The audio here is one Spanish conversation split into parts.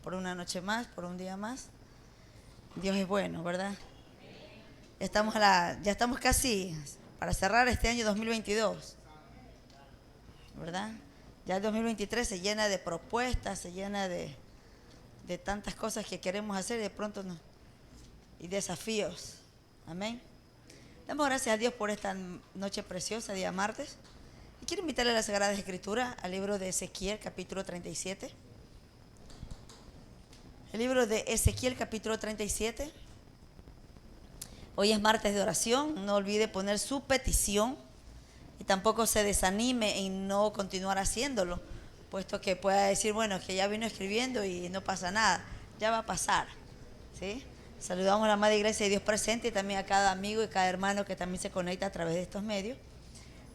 por una noche más, por un día más. Dios es bueno, ¿verdad? Ya estamos casi para cerrar este año 2022, ¿verdad? Ya el 2023 se llena de propuestas, se llena de tantas cosas que queremos hacer y de pronto no, y desafíos. Amén. Damos gracias a Dios por esta noche preciosa, día martes. Y quiero invitarle a la Sagrada Escritura, al libro de Ezequiel, capítulo 37. El libro de Ezequiel, capítulo 37. Hoy es martes de oración. No olvide poner su petición y tampoco se desanime en no continuar haciéndolo, puesto que pueda decir, bueno, que ya vino escribiendo y no pasa nada. Ya va a pasar, ¿sí? Saludamos a la amada iglesia de Dios presente y también a cada amigo y cada hermano que también se conecta a través de estos medios.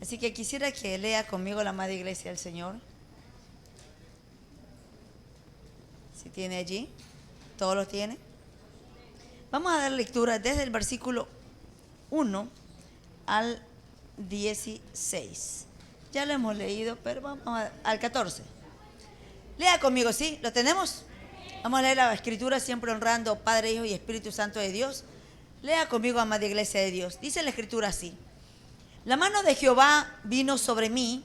Así que quisiera que lea conmigo la amada iglesia del Señor. Si tiene allí, todos lo tienen. Vamos a dar lectura desde el versículo 1 al 16. Ya lo hemos leído, pero vamos al 14. Lea conmigo, ¿sí? ¿Lo tenemos? Vamos a leer la Escritura siempre honrando Padre, Hijo y Espíritu Santo de Dios. Lea conmigo, amada iglesia de Dios. Dice la Escritura así: la mano de Jehová vino sobre mí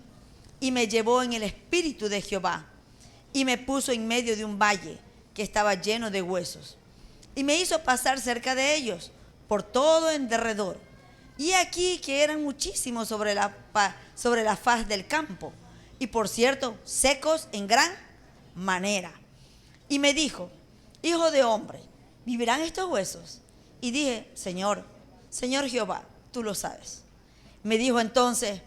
y me llevó en el espíritu de Jehová y me puso en medio de un valle que estaba lleno de huesos y me hizo pasar cerca de ellos por todo en derredor. Y aquí que eran muchísimos sobre la faz del campo y por cierto secos en gran manera. Y me dijo: hijo de hombre, ¿vivirán estos huesos? Y dije: Señor Jehová, tú lo sabes. Me dijo entonces: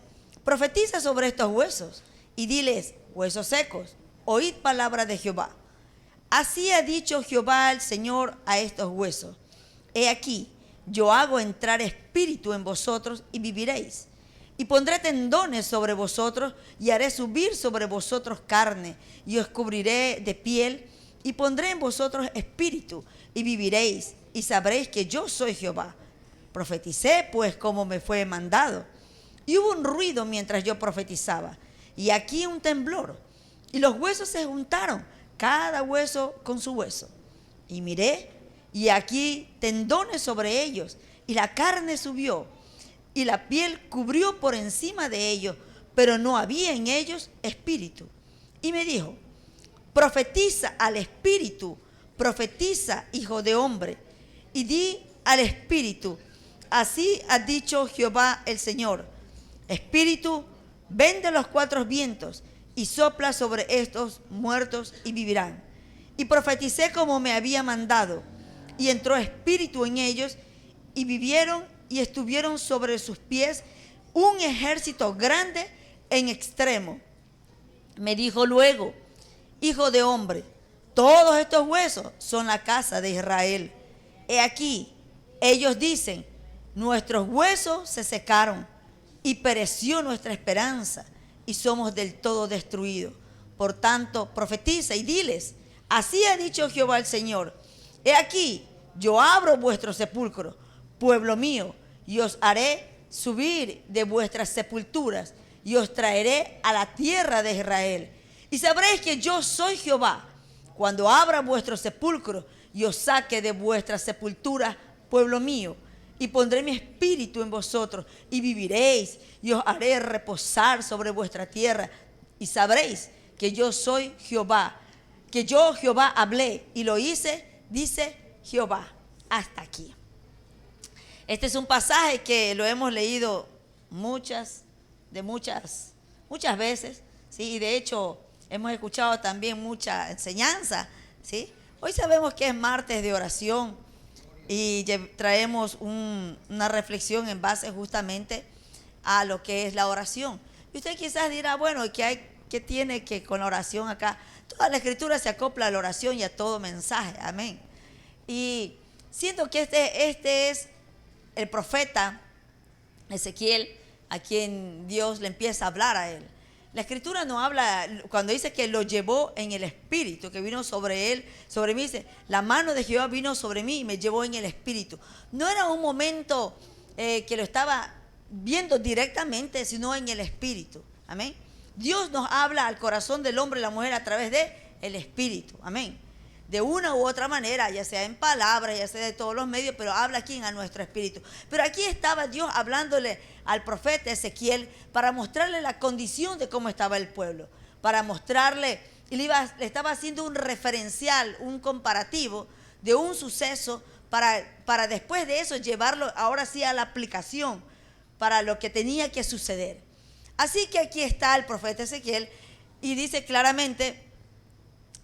profetiza sobre estos huesos y diles: huesos secos, oíd palabra de Jehová. Así ha dicho Jehová el Señor a estos huesos: he aquí, yo hago entrar espíritu en vosotros y viviréis. Y pondré tendones sobre vosotros y haré subir sobre vosotros carne y os cubriré de piel y pondré en vosotros espíritu y viviréis y sabréis que yo soy Jehová. Profeticé pues como me fue mandado. Y hubo un ruido mientras yo profetizaba y aquí un temblor y los huesos se juntaron, cada hueso con su hueso. Y miré y aquí tendones sobre ellos y la carne subió y la piel cubrió por encima de ellos, pero no había en ellos espíritu. Y me dijo: profetiza al espíritu, profetiza, hijo de hombre, y di al espíritu: así ha dicho Jehová el Señor, espíritu, ven de los cuatro vientos y sopla sobre estos muertos y vivirán. Y profeticé como me había mandado, y entró espíritu en ellos y vivieron y estuvieron sobre sus pies un ejército grande en extremo. Me dijo luego: hijo de hombre, todos estos huesos son la casa de Israel. He aquí, ellos dicen: nuestros huesos se secaron y pereció nuestra esperanza y somos del todo destruidos. Por tanto, profetiza y diles: así ha dicho Jehová el Señor: he aquí, yo abro vuestros sepulcros, pueblo mío, y os haré subir de vuestras sepulturas y os traeré a la tierra de Israel. Y sabréis que yo soy Jehová, cuando abra vuestros sepulcros y os saque de vuestras sepulturas, pueblo mío, y pondré mi espíritu en vosotros y viviréis y os haré reposar sobre vuestra tierra. Y sabréis que yo soy Jehová, que yo Jehová hablé y lo hice, dice Jehová. Hasta aquí. Este es un pasaje que lo hemos leído muchas veces, ¿sí? Y de hecho hemos escuchado también mucha enseñanza, ¿sí? Hoy sabemos que es martes de oración y traemos una reflexión en base justamente a lo que es la oración. Y usted quizás dirá: bueno, ¿qué tiene que con la oración acá? Toda la Escritura se acopla a la oración y a todo mensaje, amén. Y siento que este es el profeta Ezequiel, a quien Dios le empieza a hablar a él. La Escritura no habla, cuando dice que lo llevó en el espíritu, que vino sobre él, sobre mí, dice: la mano de Jehová vino sobre mí y me llevó en el espíritu. No era un momento que lo estaba viendo directamente, sino en el espíritu, amén. Dios nos habla al corazón del hombre y la mujer a través de el espíritu, amén. de una u otra manera, ya sea en palabras, ya sea de todos los medios, pero habla aquí a nuestro espíritu. Pero aquí estaba Dios hablándole al profeta Ezequiel para mostrarle la condición de cómo estaba el pueblo, para mostrarle, y le estaba haciendo un referencial, un comparativo de un suceso para después de eso llevarlo ahora sí a la aplicación para lo que tenía que suceder. Así que aquí está el profeta Ezequiel y dice claramente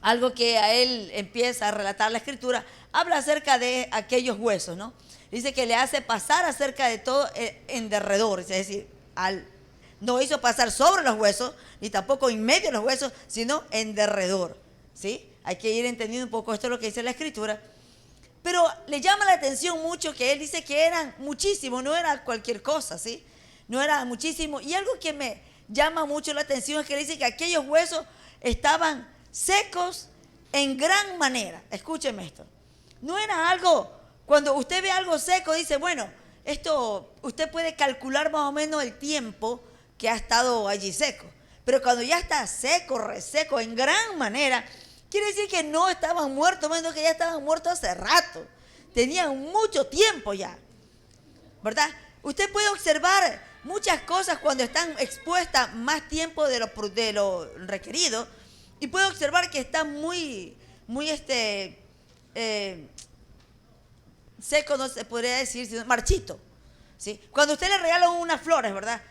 algo que a él empieza a relatar la escritura, habla acerca de aquellos huesos, ¿no? Dice que le hace pasar acerca de todo en derredor, es decir, no hizo pasar sobre los huesos, ni tampoco en medio de los huesos, sino en derredor, ¿sí? Hay que ir entendiendo un poco esto es lo que dice la escritura. Pero le llama la atención mucho que él dice que eran muchísimos, no era cualquier cosa, ¿sí? No era muchísimo. Y algo que me llama mucho la atención es que le dice que aquellos huesos estaban secos en gran manera. Escúcheme esto. No era algo, cuando usted ve algo seco, dice, bueno, esto usted puede calcular más o menos el tiempo que ha estado allí seco. Pero cuando ya está seco, reseco en gran manera, quiere decir que no estaban muertos, menos que ya estaban muertos hace rato. Tenían mucho tiempo ya, ¿verdad? Usted puede observar muchas cosas cuando están expuestas más tiempo de lo requerido y puede observar que están muy seco, no se podría decir, sino marchito, ¿sí? Cuando usted le regala unas flores, ¿verdad?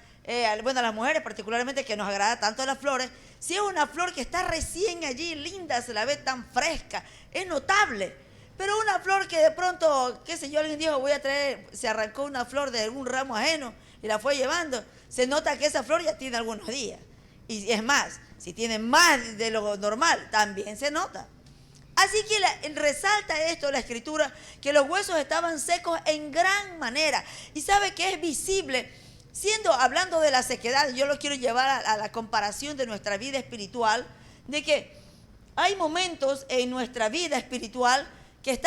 Bueno, a las mujeres particularmente que nos agrada tanto las flores, si es una flor que está recién allí, linda, se la ve tan fresca, es notable. Pero una flor que de pronto, qué sé yo, alguien dijo, voy a traer, se arrancó una flor de algún ramo ajeno y la fue llevando, se nota que esa flor ya tiene algunos días. Y es más, si tiene más de lo normal, también se nota. Así que resalta esto la escritura, que los huesos estaban secos en gran manera. Y sabe que es visible, hablando de la sequedad, yo lo quiero llevar a la comparación de nuestra vida espiritual, de que hay momentos en nuestra vida espiritual que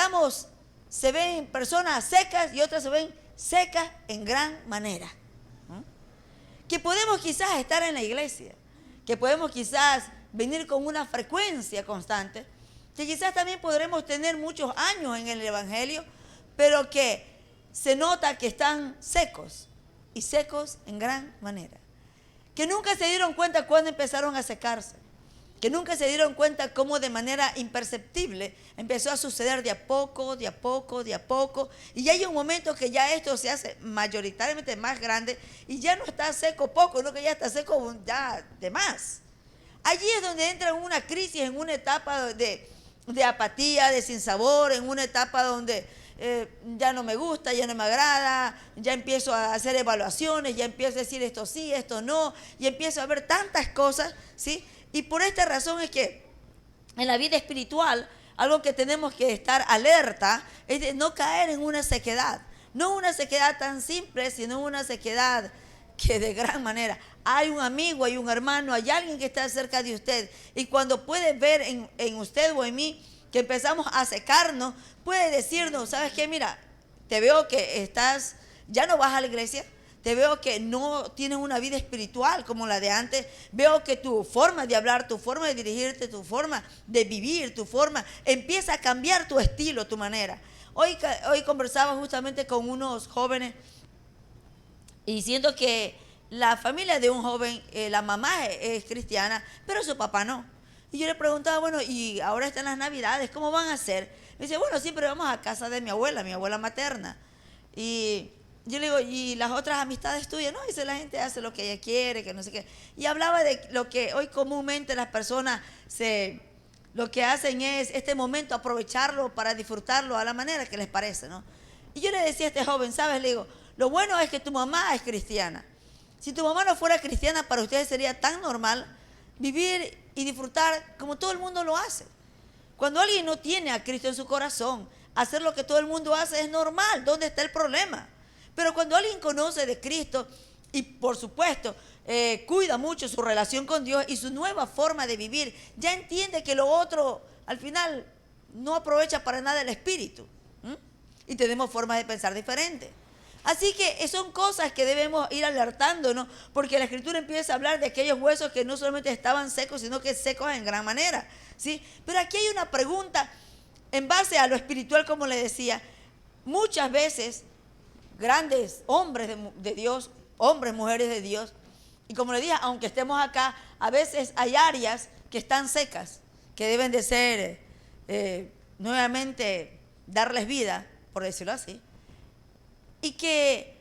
se ven personas secas y otras se ven secas en gran manera. Que podemos quizás estar en la iglesia, que podemos quizás venir con una frecuencia constante, que quizás también podremos tener muchos años en el evangelio, pero que se nota que están secos y secos en gran manera. Que nunca se dieron cuenta cuando empezaron a secarse, que nunca se dieron cuenta cómo de manera imperceptible empezó a suceder de a poco, de a poco, de a poco, y ya hay un momento que ya esto se hace mayoritariamente más grande y ya no está seco poco, no que ya está seco ya de más. Allí es donde entra en una crisis, en una etapa de apatía, de sinsabor, en una etapa donde ya no me gusta, ya no me agrada, ya empiezo a hacer evaluaciones, ya empiezo a decir esto sí, esto no, y empiezo a ver tantas cosas, ¿sí? Y por esta razón es que en la vida espiritual, algo que tenemos que estar alerta es de no caer en una sequedad. No una sequedad tan simple, sino una sequedad que de gran manera. Hay un amigo, hay un hermano, hay alguien que está cerca de usted. Y cuando puede ver en usted o en mí que empezamos a secarnos, puede decirnos, ¿sabes qué? Mira, te veo que ya no vas a la iglesia. Te veo que no tienes una vida espiritual como la de antes. Veo que tu forma de hablar, tu forma de dirigirte, tu forma de vivir, empieza a cambiar tu estilo, tu manera. Hoy conversaba justamente con unos jóvenes y siento que la familia de un joven, la mamá es cristiana, pero su papá no. Y yo le preguntaba, bueno, y ahora están las navidades, ¿cómo van a hacer? Me dice, bueno, siempre vamos a casa de mi abuela materna. Y yo le digo, ¿y las otras amistades tuyas? No, dice, la gente hace lo que ella quiere, que no sé qué. Y hablaba de lo que hoy comúnmente las personas lo que hacen es este momento aprovecharlo para disfrutarlo a la manera que les parece, ¿no? Y yo le decía a este joven, ¿sabes? Le digo, lo bueno es que tu mamá es cristiana. Si tu mamá no fuera cristiana, para ustedes sería tan normal vivir y disfrutar como todo el mundo lo hace. Cuando alguien no tiene a Cristo en su corazón, hacer lo que todo el mundo hace es normal. ¿Dónde está el problema? Pero cuando alguien conoce de Cristo y por supuesto cuida mucho su relación con Dios y su nueva forma de vivir, ya entiende que lo otro al final no aprovecha para nada el espíritu. Y tenemos formas de pensar diferentes. Así que son cosas que debemos ir alertándonos, porque la Escritura empieza a hablar de aquellos huesos que no solamente estaban secos, sino que secos en gran manera, ¿sí? Pero aquí hay una pregunta en base a lo espiritual, como le decía, muchas veces grandes hombres de Dios, hombres, mujeres de Dios, y como le dije, aunque estemos acá, a veces hay áreas que están secas, que deben de ser nuevamente darles vida, por decirlo así, y que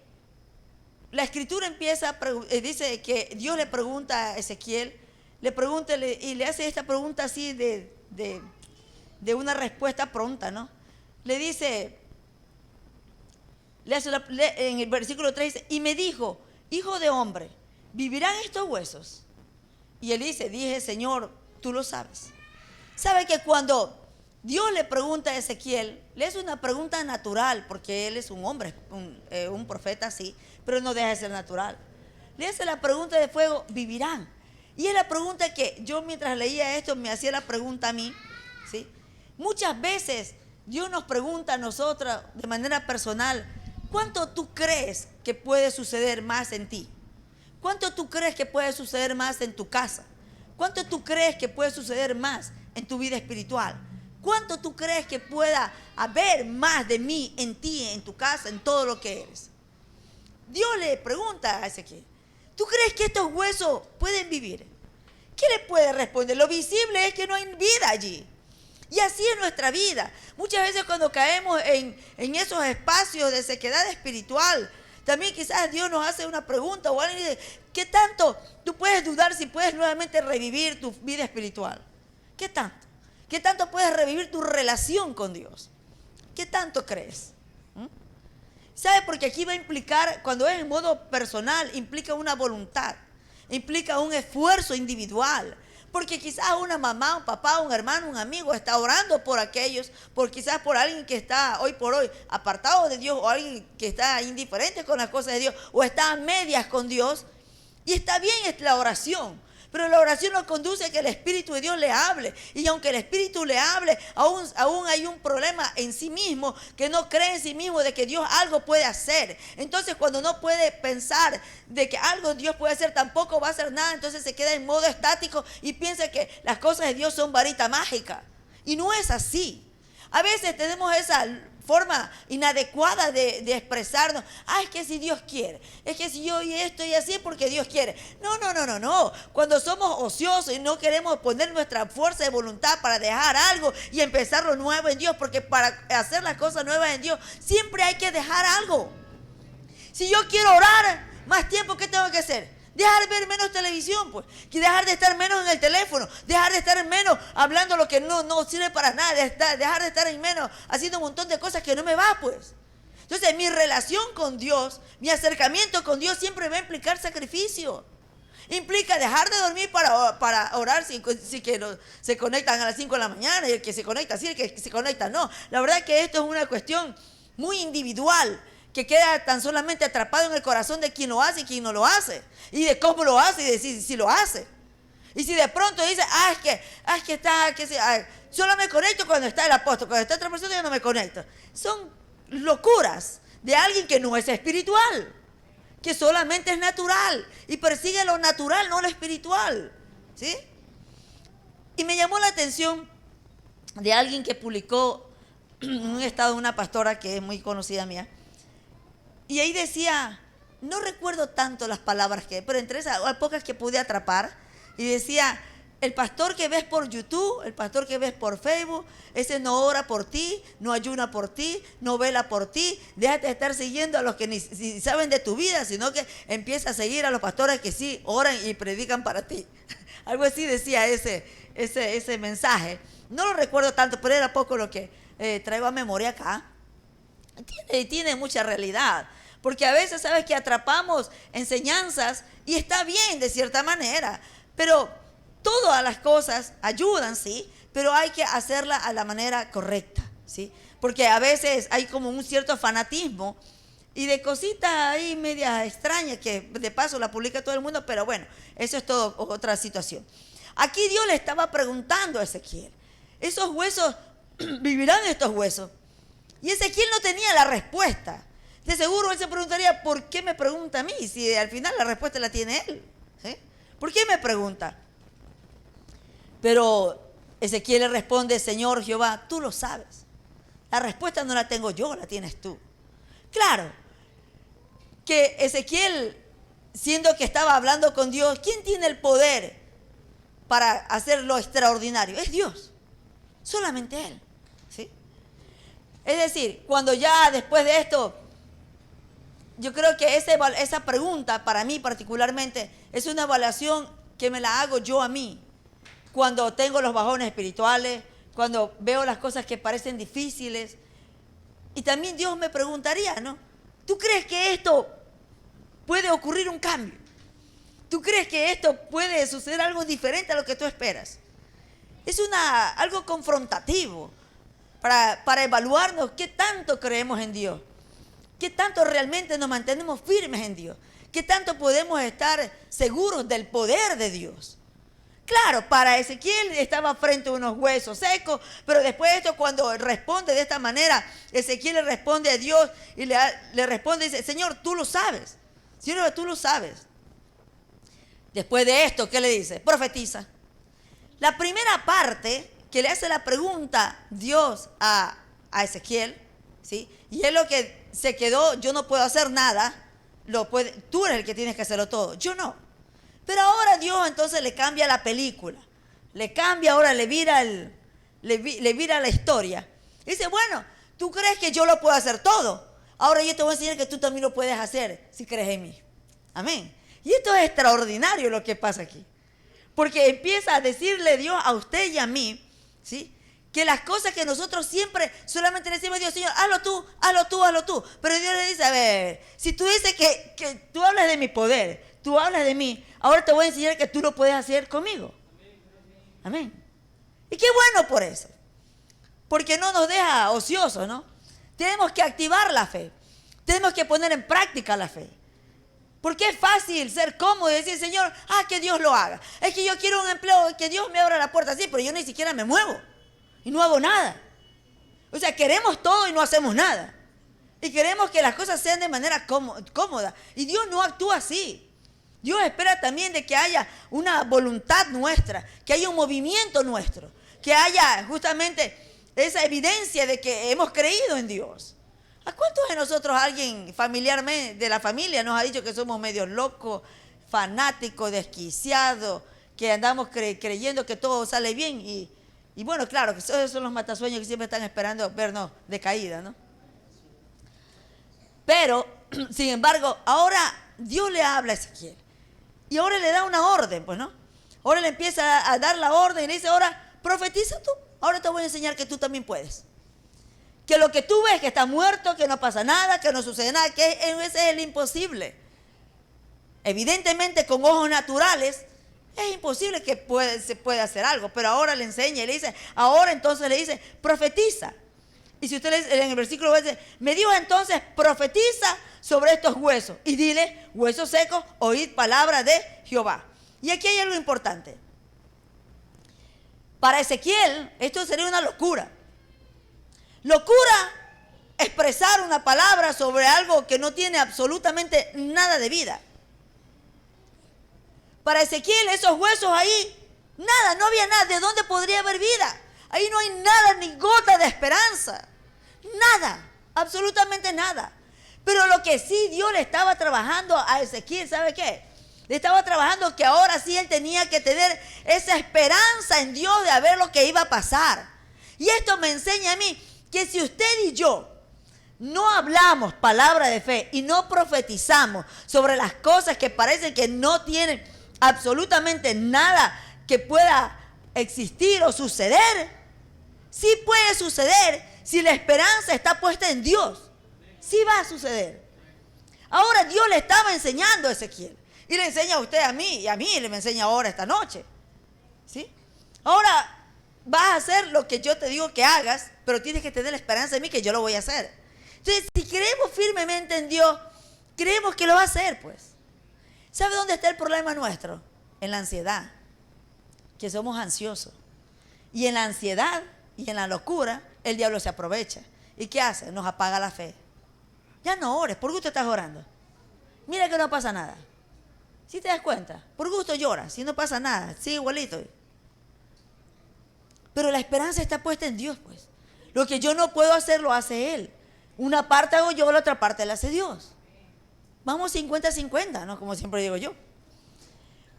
la escritura empieza, dice que Dios le pregunta a Ezequiel, le pregunta y le hace esta pregunta así de una respuesta pronta, ¿no? Le dice, en el versículo 3 dice, y me dijo, hijo de hombre, ¿vivirán estos huesos? Y él dice, dije, Señor, tú lo sabes. ¿Sabe que cuando Dios le pregunta a Ezequiel, le hace una pregunta natural, porque él es un hombre, un profeta, sí, pero no deja de ser natural? Le hace la pregunta de fuego, ¿vivirán? Y es la pregunta que yo mientras leía esto me hacía la pregunta a mí, ¿sí? Muchas veces Dios nos pregunta a nosotros de manera personal, ¿cuánto tú crees que puede suceder más en ti? ¿Cuánto tú crees que puede suceder más en tu casa? ¿Cuánto tú crees que puede suceder más en tu vida espiritual? ¿Cuánto tú crees que pueda haber más de mí en ti, en tu casa, en todo lo que eres? Dios le pregunta a Ezequiel, ¿tú crees que estos huesos pueden vivir? ¿Qué le puede responder? Lo visible es que no hay vida allí. Y así es nuestra vida. Muchas veces cuando caemos en esos espacios de sequedad espiritual, también quizás Dios nos hace una pregunta o alguien dice, ¿qué tanto tú puedes dudar si puedes nuevamente revivir tu vida espiritual? ¿Qué tanto? ¿Qué tanto puedes revivir tu relación con Dios? ¿Qué tanto crees? ¿Sabe? Porque aquí va a implicar, cuando es en modo personal, implica una voluntad, implica un esfuerzo individual. Porque quizás una mamá, un papá, un hermano, un amigo está orando por aquellos, quizás por alguien que está hoy por hoy apartado de Dios, o alguien que está indiferente con las cosas de Dios, o está a medias con Dios. Y está bien la oración, pero la oración nos conduce a que el Espíritu de Dios le hable. Y aunque el Espíritu le hable, aún hay un problema en sí mismo, que no cree en sí mismo de que Dios algo puede hacer. Entonces cuando no puede pensar de que algo Dios puede hacer, tampoco va a hacer nada. Entonces se queda en modo estático y piensa que las cosas de Dios son varita mágica. Y no es así. A veces tenemos esa forma inadecuada de expresarnos. Es que si Dios quiere, es que si yo y esto y así es porque Dios quiere. No. Cuando somos ociosos y no queremos poner nuestra fuerza de voluntad para dejar algo y empezar lo nuevo en Dios, porque para hacer las cosas nuevas en Dios siempre hay que dejar algo. Si yo quiero orar más tiempo, ¿qué tengo que hacer? Dejar de ver menos televisión, pues. Dejar de estar menos en el teléfono. Dejar de estar menos hablando lo que no sirve para nada. Dejar de estar en menos haciendo un montón de cosas que no me va, pues. Entonces, mi relación con Dios, mi acercamiento con Dios siempre va a implicar sacrificio. Implica dejar de dormir para orar si que se conectan a las 5 de la mañana y el que se conecta sí, el que se conecta no. La verdad que esto es una cuestión muy individual, que queda tan solamente atrapado en el corazón de quien lo hace y quien no lo hace, y de cómo lo hace y de si lo hace. Y si de pronto dice, solo me conecto cuando está el apóstol, cuando está otra persona yo no me conecto. Son locuras de alguien que no es espiritual, que solamente es natural y persigue lo natural, no lo espiritual, ¿sí? Y me llamó la atención de alguien que publicó en un estado una pastora que es muy conocida mía. Y ahí decía, no recuerdo tanto las palabras pero entre esas pocas que pude atrapar, y decía, el pastor que ves por YouTube, el pastor que ves por Facebook, ese no ora por ti, no ayuna por ti, no vela por ti, déjate de estar siguiendo a los que ni saben de tu vida, sino que empieza a seguir a los pastores que sí oran y predican para ti. Algo así decía ese mensaje. No lo recuerdo tanto, pero era poco lo que traigo a memoria acá. Tiene mucha realidad. Porque a veces, sabes que atrapamos enseñanzas y está bien de cierta manera, pero todas las cosas ayudan, sí, pero hay que hacerla a la manera correcta, sí, porque a veces hay como un cierto fanatismo y de cositas ahí medias extrañas que de paso la publica todo el mundo, pero bueno, eso es todo otra situación. Aquí Dios le estaba preguntando a Ezequiel, ¿esos huesos, vivirán estos huesos? Y Ezequiel no tenía la respuesta. De seguro él se preguntaría, ¿por qué me pregunta a mí? Si al final la respuesta la tiene él, ¿sí? ¿Por qué me pregunta? Pero Ezequiel le responde, Señor Jehová, tú lo sabes. La respuesta no la tengo yo, la tienes tú. Claro, que Ezequiel, siendo que estaba hablando con Dios, ¿quién tiene el poder para hacer lo extraordinario? Es Dios, solamente Él, ¿sí? Es decir, cuando ya después de esto, yo creo que esa pregunta para mí particularmente es una evaluación que me la hago yo a mí, cuando tengo los bajones espirituales, cuando veo las cosas que parecen difíciles. Y también Dios me preguntaría, ¿no? ¿Tú crees que esto puede ocurrir un cambio? ¿Tú crees que esto puede suceder algo diferente a lo que tú esperas? Es algo confrontativo para evaluarnos qué tanto creemos en Dios, qué tanto realmente nos mantenemos firmes en Dios, qué tanto podemos estar seguros del poder de Dios. Claro, para Ezequiel estaba frente a unos huesos secos, pero después de esto, cuando responde de esta manera, Ezequiel le responde a Dios y le responde y dice, Señor, tú lo sabes. Señor, tú lo sabes. Después de esto, ¿qué le dice? Profetiza. La primera parte que le hace la pregunta Dios a Ezequiel, ¿sí? Y es lo que se quedó, yo no puedo hacer nada, tú eres el que tienes que hacerlo todo, yo no. Pero ahora Dios entonces le cambia la película, le cambia ahora, le vira la historia. Y dice, bueno, tú crees que yo lo puedo hacer todo, ahora yo te voy a enseñar que tú también lo puedes hacer si crees en mí. Amén. Y esto es extraordinario lo que pasa aquí, porque empieza a decirle Dios a usted y a mí, ¿sí?, que las cosas que nosotros siempre solamente le decimos a Dios, Señor, hazlo tú, hazlo tú, hazlo tú. Pero Dios le dice, a ver, si tú dices que tú hablas de mi poder, tú hablas de mí, ahora te voy a enseñar que tú lo puedes hacer conmigo. Amén. Y qué bueno por eso, porque no nos deja ociosos, ¿no? Tenemos que activar la fe, tenemos que poner en práctica la fe. Porque es fácil ser cómodo y decir, Señor, que Dios lo haga. Es que yo quiero un empleo, que Dios me abra la puerta, sí, pero yo ni siquiera me muevo. Y no hago nada. O sea, queremos todo y no hacemos nada. Y queremos que las cosas sean de manera cómoda. Y Dios no actúa así. Dios espera también de que haya una voluntad nuestra, que haya un movimiento nuestro, que haya justamente esa evidencia de que hemos creído en Dios. ¿A cuántos de nosotros alguien familiarmente de la familia nos ha dicho que somos medios locos, fanáticos, desquiciados, que andamos creyendo que todo sale bien? Y bueno, claro, que esos son los matasueños que siempre están esperando vernos de caída, ¿no? Pero, sin embargo, ahora Dios le habla a Ezequiel. Y ahora le da una orden, pues, ¿no? Ahora le empieza a dar la orden y le dice, ahora, profetiza tú. Ahora te voy a enseñar que tú también puedes. Que lo que tú ves que está muerto, que no pasa nada, que no sucede nada, que ese es el imposible. Evidentemente, con ojos naturales, es imposible que se pueda hacer algo, pero ahora le enseña y le dice, ahora entonces le dice, profetiza. Y si usted lee en el versículo 20, me dijo entonces, profetiza sobre estos huesos y dile, huesos secos, oíd palabra de Jehová. Y aquí hay algo importante. Para Ezequiel, esto sería una locura. Locura expresar una palabra sobre algo que no tiene absolutamente nada de vida. Para Ezequiel, esos huesos ahí, nada, no había nada. ¿De dónde podría haber vida? Ahí no hay nada, ni gota de esperanza. Nada, absolutamente nada. Pero lo que sí Dios le estaba trabajando a Ezequiel, ¿sabe qué? Le estaba trabajando que ahora sí él tenía que tener esa esperanza en Dios de ver lo que iba a pasar. Y esto me enseña a mí que si usted y yo no hablamos palabra de fe y no profetizamos sobre las cosas que parecen que no tienen absolutamente nada que pueda existir o suceder, sí puede suceder si la esperanza está puesta en Dios. Sí va a suceder. Ahora Dios le estaba enseñando a Ezequiel y le enseña a usted, a mí, y a mí le me enseña ahora esta noche. ¿Sí? Ahora vas a hacer lo que yo te digo que hagas, pero tienes que tener la esperanza en mí que yo lo voy a hacer. Entonces, si creemos firmemente en Dios, creemos que lo va a hacer, pues. ¿Sabe dónde está el problema nuestro? En la ansiedad, que somos ansiosos. Y en la ansiedad y en la locura, el diablo se aprovecha. ¿Y qué hace? Nos apaga la fe. Ya no ores, por gusto estás orando. Mira que no pasa nada. ¿Sí te das cuenta? Por gusto lloras, si no pasa nada, sigue igualito. Pero la esperanza está puesta en Dios, pues. Lo que yo no puedo hacer, lo hace Él. Una parte hago yo, la otra parte la hace Dios. Vamos 50-50, ¿no? Como siempre digo yo.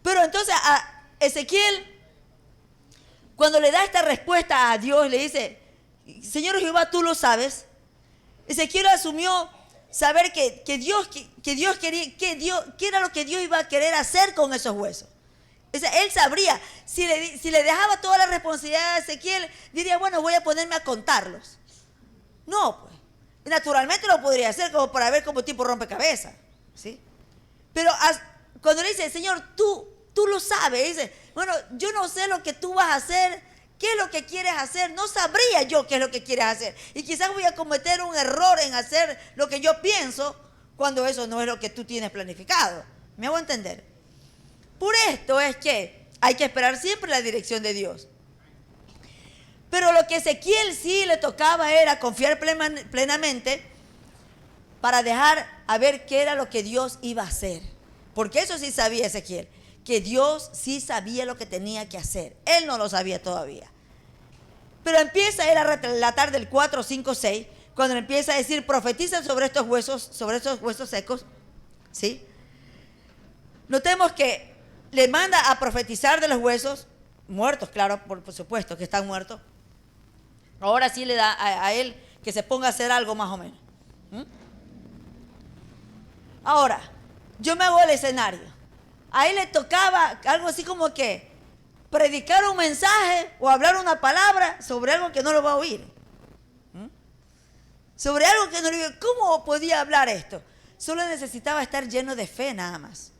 Pero entonces a Ezequiel, cuando le da esta respuesta a Dios, le dice, Señor Jehová, tú lo sabes. Ezequiel asumió saber que Dios quería, qué era lo que Dios iba a querer hacer con esos huesos. O sea, él sabría, si le dejaba toda la responsabilidad a Ezequiel, diría, bueno, voy a ponerme a contarlos. No, pues, naturalmente lo podría hacer como para ver como tipo rompecabezas, ¿sí? Pero cuando le dice, Señor, tú lo sabes, dice, bueno, yo no sé lo que tú vas a hacer, qué es lo que quieres hacer, no sabría yo qué es lo que quieres hacer. Y quizás voy a cometer un error en hacer lo que yo pienso, cuando eso no es lo que tú tienes planificado. ¿Me hago entender? Por esto es que hay que esperar siempre la dirección de Dios. Pero lo que Ezequiel sí le tocaba era confiar plenamente para dejar a ver qué era lo que Dios iba a hacer. Porque eso sí sabía Ezequiel, que Dios sí sabía lo que tenía que hacer. Él no lo sabía todavía. Pero empieza él a relatar del 4, 5, 6, cuando empieza a decir, profetiza sobre estos huesos secos, ¿sí? Notemos que le manda a profetizar de los huesos, muertos, claro, por supuesto que están muertos. Ahora sí le da a él que se ponga a hacer algo más o menos. Ahora, yo me hago el escenario. A él le tocaba algo así como que predicar un mensaje o hablar una palabra sobre algo que no lo va a oír. Sobre algo que no lo oye. ¿Cómo podía hablar esto? Solo necesitaba estar lleno de fe nada más.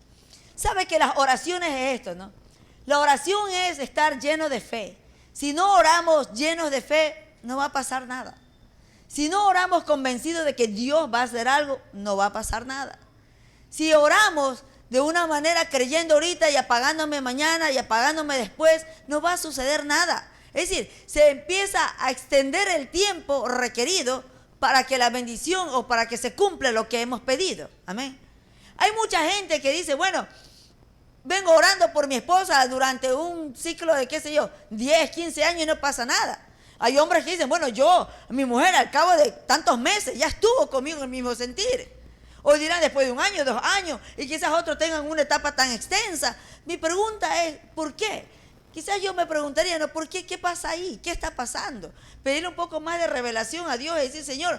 ¿Sabe que las oraciones es esto, no? La oración es estar lleno de fe. Si no oramos llenos de fe, no va a pasar nada. Si no oramos convencidos de que Dios va a hacer algo, no va a pasar nada. Si oramos de una manera creyendo ahorita y apagándome mañana y apagándome después, no va a suceder nada. Es decir, se empieza a extender el tiempo requerido para que la bendición o para que se cumpla lo que hemos pedido. Amén. Hay mucha gente que dice, bueno, vengo orando por mi esposa durante un ciclo de, qué sé yo, 10, 15 años y no pasa nada. Hay hombres que dicen, bueno, mi mujer al cabo de tantos meses ya estuvo conmigo en el mismo sentir. O dirán después de 1 año, 2 años, y quizás otros tengan una etapa tan extensa. Mi pregunta es, ¿por qué? Quizás yo me preguntaría, ¿no? ¿Por qué? ¿Qué pasa ahí? ¿Qué está pasando? Pedirle un poco más de revelación a Dios y decir, Señor,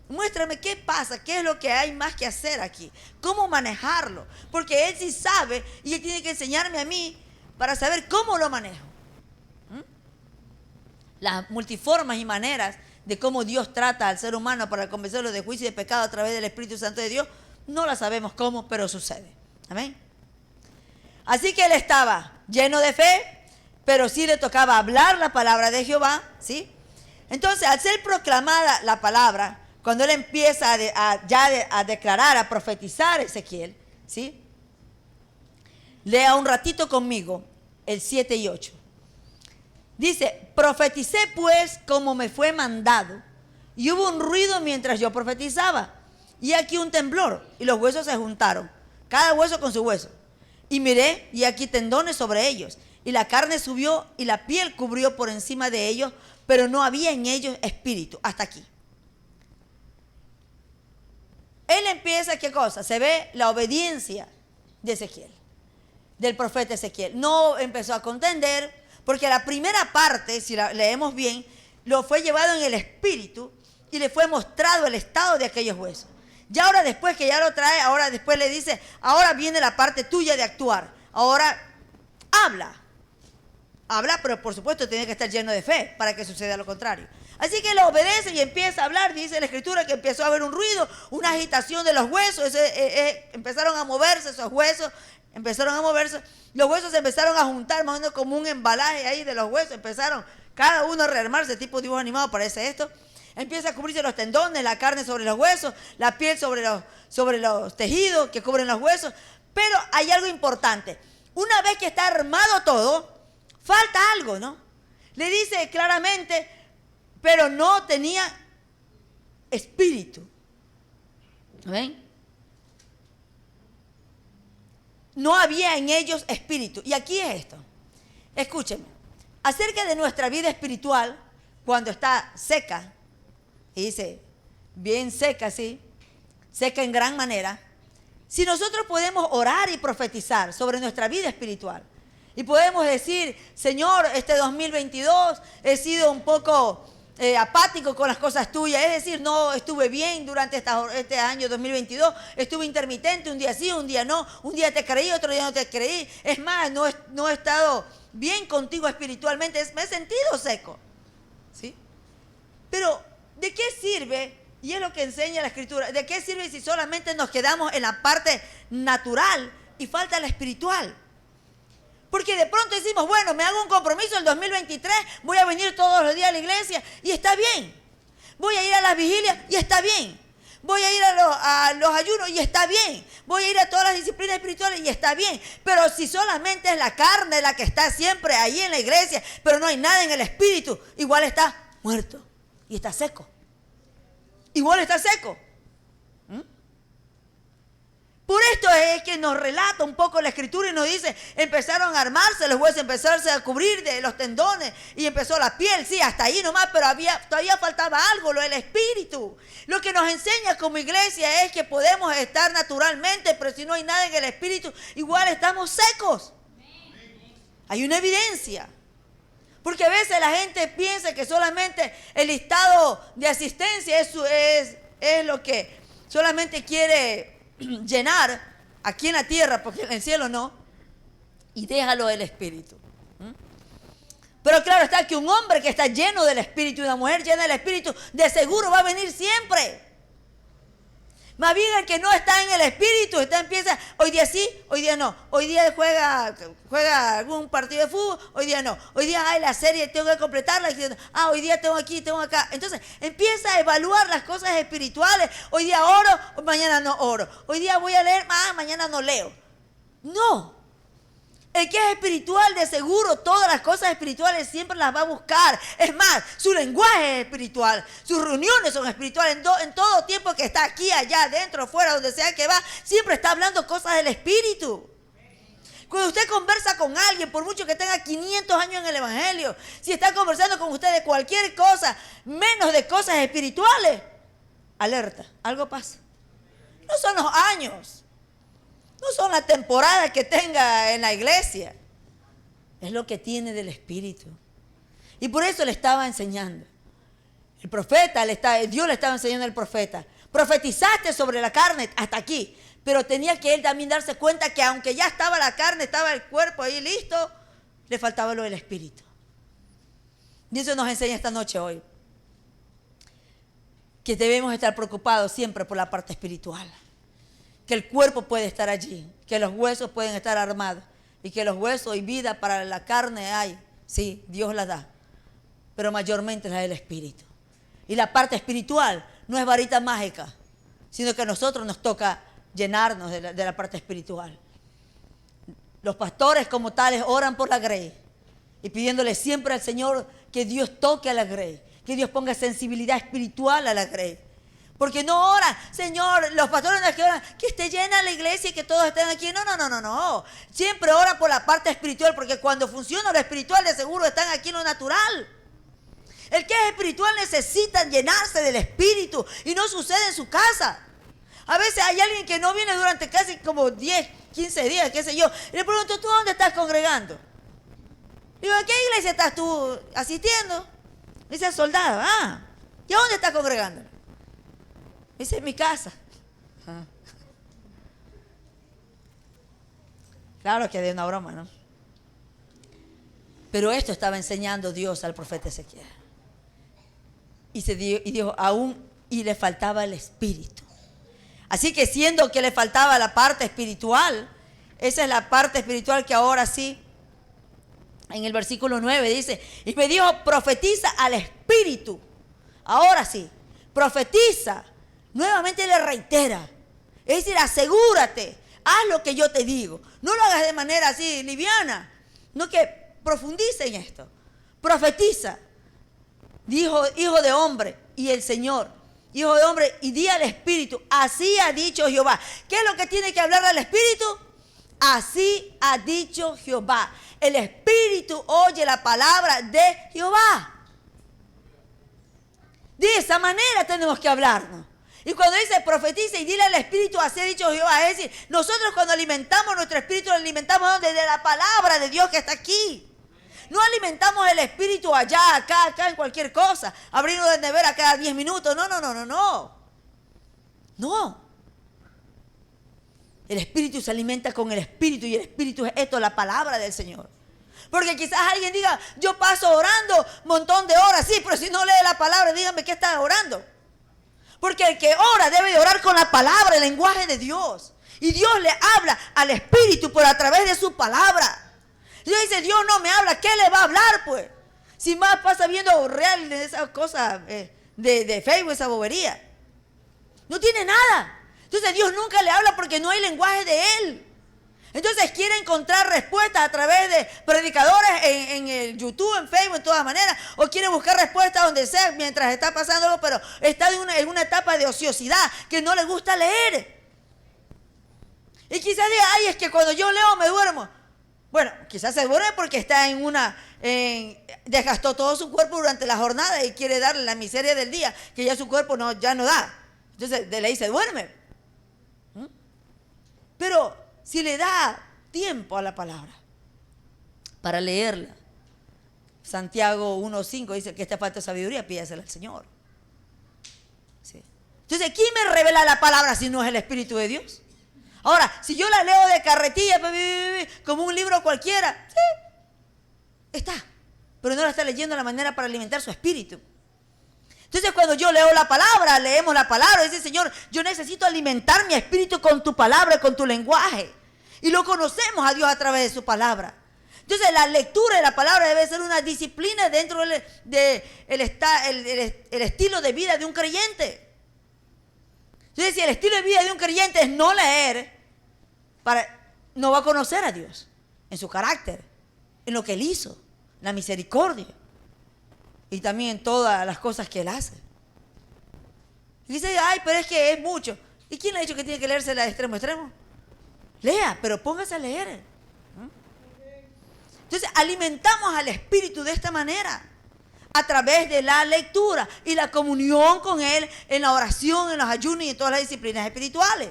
muéstrame qué pasa, qué es lo que hay más que hacer aquí, cómo manejarlo, porque Él sí sabe y Él tiene que enseñarme a mí para saber cómo lo manejo. Las multiformas y maneras de cómo Dios trata al ser humano para convencerlo de juicio y de pecado a través del Espíritu Santo de Dios, no la sabemos cómo, pero sucede. Amén. Así que él estaba lleno de fe, pero sí le tocaba hablar la palabra de Jehová, ¿sí? Entonces, al ser proclamada la palabra, cuando él empieza a declarar, a profetizar Ezequiel, ¿sí? Lea un ratito conmigo el 7 y 8. Dice, profeticé pues como me fue mandado, y hubo un ruido mientras yo profetizaba, y aquí un temblor, y los huesos se juntaron, cada hueso con su hueso. Y miré, y aquí tendones sobre ellos, y la carne subió, y la piel cubrió por encima de ellos, pero no había en ellos espíritu. Hasta aquí. Él empieza, ¿qué cosa? Se ve la obediencia de Ezequiel, del profeta Ezequiel. No empezó a contender, porque la primera parte, si la leemos bien, lo fue llevado en el espíritu y le fue mostrado el estado de aquellos huesos. Ya ahora después que ya lo trae, ahora después le dice, ahora viene la parte tuya de actuar. Ahora habla, pero por supuesto tiene que estar lleno de fe para que suceda lo contrario. Así que él obedece y empieza a hablar. Dice la escritura que empezó a haber un ruido, una agitación de los huesos. Empezaron a moverse esos huesos, los huesos se empezaron a juntar, más o menos como un embalaje ahí de los huesos. Empezaron cada uno a rearmarse, tipo dibujo animado parece esto. Empieza a cubrirse los tendones, la carne sobre los huesos, la piel sobre los tejidos que cubren los huesos. Pero hay algo importante. Una vez que está armado todo, falta algo, ¿no? Le dice claramente, pero no tenía espíritu. ¿Ven? No había en ellos espíritu. Y aquí es esto. Escúchenme. acerca de nuestra vida espiritual cuando está seca. Y dice, bien seca, sí, seca en gran manera. Si nosotros podemos orar y profetizar sobre nuestra vida espiritual y podemos decir, Señor, este 2022 he sido un poco apático con las cosas tuyas, es decir, no estuve bien durante este año 2022, estuve intermitente, un día sí, un día no, un día te creí, otro día no te creí, es más, no he estado bien contigo espiritualmente, me he sentido seco, ¿sí? Pero, ¿de qué sirve? Y es lo que enseña la Escritura, ¿de qué sirve si solamente nos quedamos en la parte natural y falta la espiritual? Porque de pronto decimos, bueno, me hago un compromiso el 2023, voy a venir todos los días a la iglesia y está bien. Voy a ir a las vigilias y está bien. Voy a ir a los ayunos y está bien. Voy a ir a todas las disciplinas espirituales y está bien. Pero si solamente es la carne la que está siempre ahí en la iglesia, pero no hay nada en el espíritu, igual está muerto y está seco. Igual está seco. Por esto es que nos relata un poco la Escritura y nos dice, empezaron a armarse los huesos, empezarse a cubrir de los tendones y empezó la piel, sí, hasta ahí nomás, pero todavía faltaba algo, lo del Espíritu. Lo que nos enseña como iglesia es que podemos estar naturalmente, pero si no hay nada en el Espíritu, igual estamos secos. Hay una evidencia. Porque a veces la gente piensa que solamente el listado de asistencia es lo que solamente quiere llenar aquí en la tierra, porque en el cielo no, y déjalo del Espíritu. Pero claro está que un hombre que está lleno del Espíritu y una mujer llena del Espíritu, de seguro va a venir siempre. Más bien el que no está en el Espíritu, empieza, hoy día sí, hoy día no. Hoy día juega algún partido de fútbol, hoy día no. Hoy día hay la serie, tengo que completarla. Hoy día tengo aquí, tengo acá. Entonces empieza a evaluar las cosas espirituales. Hoy día oro, mañana no oro. Hoy día voy a leer, mañana no leo. No. El que es espiritual, de seguro, todas las cosas espirituales siempre las va a buscar. Es más, su lenguaje es espiritual, sus reuniones son espirituales. En todo tiempo que está aquí, allá, dentro, fuera, donde sea que va, siempre está hablando cosas del Espíritu. Cuando usted conversa con alguien, por mucho que tenga 500 años en el Evangelio, si está conversando con usted de cualquier cosa, menos de cosas espirituales, alerta, algo pasa. No son los años. No son las temporadas que tenga en la iglesia. Es lo que tiene del Espíritu. Y por eso le estaba enseñando. El profeta, Dios le estaba enseñando al profeta. Profetizaste sobre la carne hasta aquí. Pero tenía que él también darse cuenta que aunque ya estaba la carne, estaba el cuerpo ahí listo, le faltaba lo del Espíritu. Y eso nos enseña esta noche hoy. Que debemos estar preocupados siempre por la parte espiritual. Que el cuerpo puede estar allí, que los huesos pueden estar armados y que los huesos y vida para la carne hay. Sí, Dios la da, pero mayormente la del Espíritu. Y la parte espiritual no es varita mágica, sino que a nosotros nos toca llenarnos de la parte espiritual. Los pastores como tales oran por la grey y pidiéndole siempre al Señor que Dios toque a la grey, que Dios ponga sensibilidad espiritual a la grey. Porque no oran, Señor, los pastores no es que oran, que esté llena la iglesia y que todos estén aquí. No. Siempre oran por la parte espiritual, porque cuando funciona lo espiritual, de seguro están aquí en lo natural. El que es espiritual necesita llenarse del Espíritu y no sucede en su casa. A veces hay alguien que no viene durante casi como 10, 15 días, qué sé yo. Y le pregunto, ¿tú dónde estás congregando? Digo, ¿a qué iglesia estás tú asistiendo? Dice, soldado. ¿Y a dónde estás congregando? Dice, en mi casa. Claro que es una broma, ¿no? Pero esto estaba enseñando Dios al profeta Ezequiel. Y dijo, y le faltaba el Espíritu. Así que siendo que le faltaba la parte espiritual, esa es la parte espiritual que ahora sí, en el versículo 9 dice, y me dijo, profetiza al Espíritu. Ahora sí, profetiza. Nuevamente le reitera. Es decir, asegúrate, haz lo que yo te digo. No lo hagas de manera así liviana, no, que profundice en esto. Profetiza. Dijo, hijo de hombre, y el Señor, hijo de hombre, y di al Espíritu, así ha dicho Jehová. ¿Qué es lo que tiene que hablar al Espíritu? Así ha dicho Jehová. El espíritu oye la palabra de Jehová. De esa manera tenemos que hablarnos. Y cuando dice profetiza y dile al espíritu, así ha dicho Jehová, es decir, nosotros cuando alimentamos nuestro espíritu, lo alimentamos desde la palabra de Dios que está aquí. No alimentamos el espíritu allá, acá, en cualquier cosa, abriendo de nevera cada 10 minutos. No. El espíritu se alimenta con el espíritu y el espíritu es esto, la palabra del Señor. Porque quizás alguien diga, yo paso orando un montón de horas, sí, pero si no lee la palabra, dígame qué está orando. Porque el que ora debe de orar con la palabra, el lenguaje de Dios. Y Dios le habla al espíritu por a través de su palabra. Dios dice, Dios no me habla, ¿qué le va a hablar pues? Si más pasa viendo real de esas cosas de Facebook, esa bobería. No tiene nada. Entonces Dios nunca le habla porque no hay lenguaje de Él. Entonces quiere encontrar respuestas a través de predicadores en el YouTube, en Facebook, en todas maneras. O quiere buscar respuestas donde sea mientras está pasando algo, pero está en una etapa de ociosidad que no le gusta leer. Y quizás diga, ay, es que cuando yo leo me duermo. Bueno, quizás se duerme porque está desgastó todo su cuerpo durante la jornada y quiere darle la miseria del día, que ya su cuerpo ya no da. Entonces de ley se duerme. Pero si le da tiempo a la palabra para leerla, Santiago 1:5 dice que esta falta de sabiduría, pídasela al Señor. ¿Sí? Entonces, ¿quién me revela la palabra si no es el Espíritu de Dios? Ahora, si yo la leo de carretilla, como un libro cualquiera, sí, está, pero no la está leyendo de la manera para alimentar su espíritu. Entonces, cuando yo leo la palabra, leemos la palabra, dice, Señor, yo necesito alimentar mi espíritu con tu palabra, con tu lenguaje. Y lo conocemos a Dios a través de su palabra. Entonces, la lectura de la palabra debe ser una disciplina dentro del estilo de vida de un creyente. Entonces, si el estilo de vida de un creyente es no leer, no va a conocer a Dios en su carácter, en lo que Él hizo, la misericordia. Y también todas las cosas que Él hace. Y dice, ay, pero es que es mucho. ¿Y quién le ha dicho que tiene que leerse de extremo a extremo? Lea, pero póngase a leer. Entonces, alimentamos al Espíritu de esta manera. A través de la lectura y la comunión con Él en la oración, en los ayunos y en todas las disciplinas espirituales.